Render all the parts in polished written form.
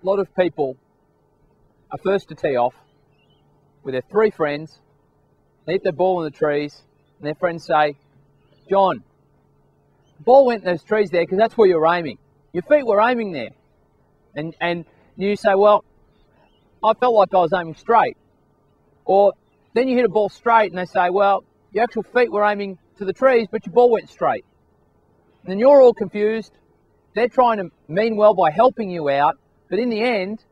A lot of people are first to tee off with their three friends. They hit their ball in the trees, and their friends say, "John, the ball went in those trees there because that's where you're aiming. Your feet were aiming there." And you say, "Well, I felt like I was aiming straight." Or then you hit a ball straight and they say, "Well, your actual feet were aiming to the trees, but your ball went straight." And then you're all confused. They're trying to mean well by helping you out, but in the end,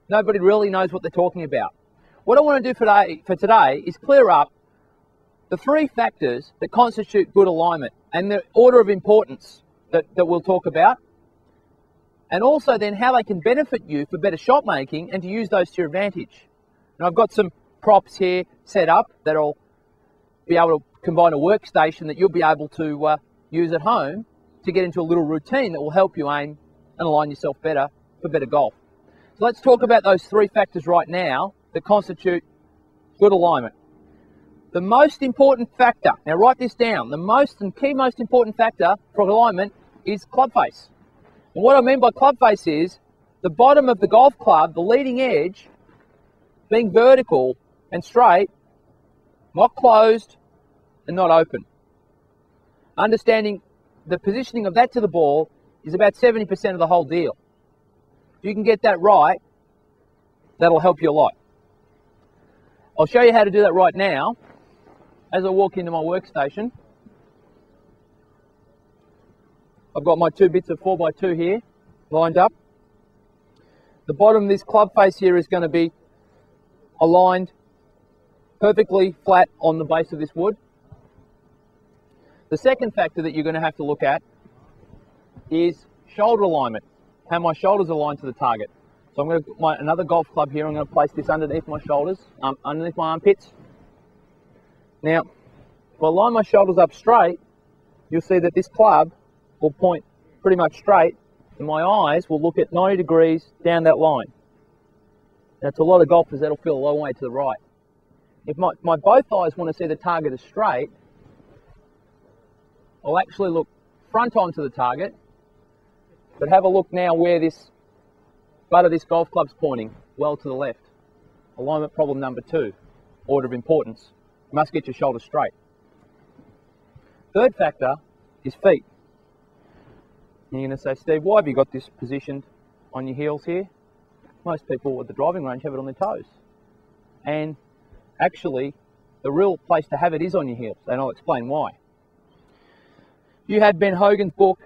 nobody really knows what they're talking about. What I want to do for today is clear up the three factors that constitute good alignment and the order of importance that we'll talk about, and also then how they can benefit you for better shot making and to use those to your advantage. And I've got some props here set up that'll be able to combine a workstation that you'll be able to use at home to get into a little routine that will help you aim and align yourself better for better golf. So let's talk about those three factors right now that constitute good alignment. The most important factor, now write this down, the most important factor for alignment is club face. And what I mean by club face is the bottom of the golf club, the leading edge, being vertical and straight, not closed and not open. Understanding the positioning of that to the ball is about 70% of the whole deal. If you can get that right, that'll help you a lot. I'll show you how to do that right now as I walk into my workstation. I've got my two bits of 4x2 here lined up. The bottom of this club face here is going to be aligned perfectly flat on the base of this wood. The second factor that you're going to have to look at is shoulder alignment, how my shoulders align to the target. So I'm going to put another golf club here. I'm going to place this underneath my shoulders, underneath my armpits. Now, if I line my shoulders up straight, you'll see that this club will point pretty much straight, and my eyes will look at 90 degrees down that line. Now, to a lot of golfers, that'll feel a long way to the right. If my both eyes want to see the target as straight, I'll actually look front on to the target, but have a look now where this butt of this golf club's pointing, well to the left. Alignment problem number 2, order of importance. You must get your shoulders straight. Third factor is feet. And you're going to say, "Steve, why have you got this positioned on your heels here?" Most people at the driving range have it on their toes. And actually, the real place to have it is on your heels, and I'll explain why. If you had Ben Hogan's book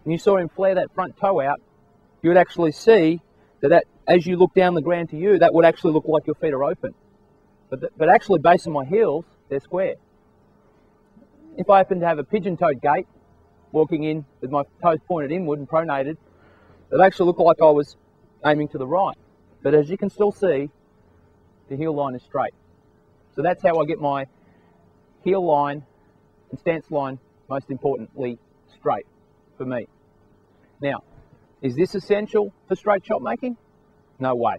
and you saw him flare that front toe out, you would actually see that as you look down the ground to you, that would actually look like your feet are open. But actually, based on my heels, they're square. If I happen to have a pigeon-toed gait, walking in with my toes pointed inward and pronated, it actually looked like I was aiming to the right. But as you can still see, the heel line is straight. So that's how I get my heel line and stance line, most importantly, straight for me. Now, is this essential for straight shot making? No way.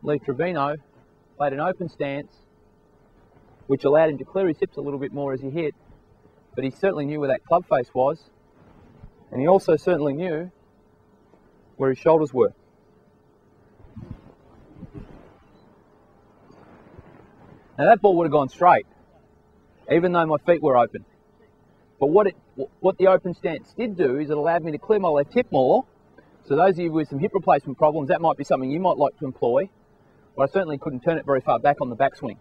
Lee Trevino played an open stance, which allowed him to clear his hips a little bit more as he hit, but he certainly knew where that club face was, and he also certainly knew where his shoulders were. Now that ball would have gone straight, even though my feet were open. But what the open stance did do is it allowed me to clear my left hip more. So those of you with some hip replacement problems, that might be something you might like to employ, but I certainly couldn't turn it very far back on the backswing.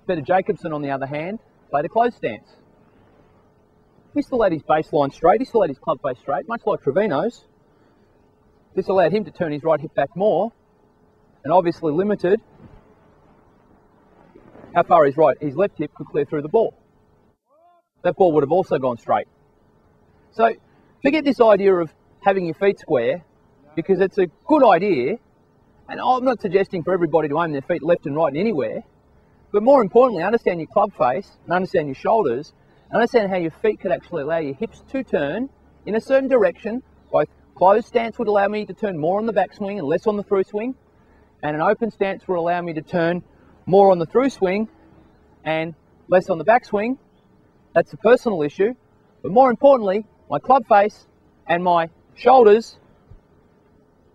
Peter Jacobson, on the other hand, played a closed stance. He still had his baseline straight, he still had his club face straight, much like Trevino's. This allowed him to turn his right hip back more, and obviously limited how far his left hip could clear through the ball. That ball would have also gone straight. So forget this idea of having your feet square, because it's a good idea, and I'm not suggesting for everybody to aim their feet left and right and anywhere, but more importantly, understand your club face and understand your shoulders, and understand how your feet could actually allow your hips to turn in a certain direction. Both closed stance would allow me to turn more on the backswing and less on the through swing, and an open stance will allow me to turn more on the through swing and less on the backswing. That's a personal issue. But more importantly, my club face and my shoulders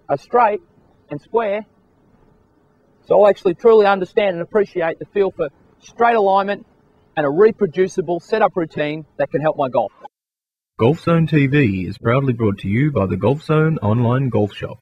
are straight and square. So I actually truly understand and appreciate the feel for straight alignment and a reproducible setup routine that can help my golf. Golf Zone TV is proudly brought to you by the Golf Zone online golf shop.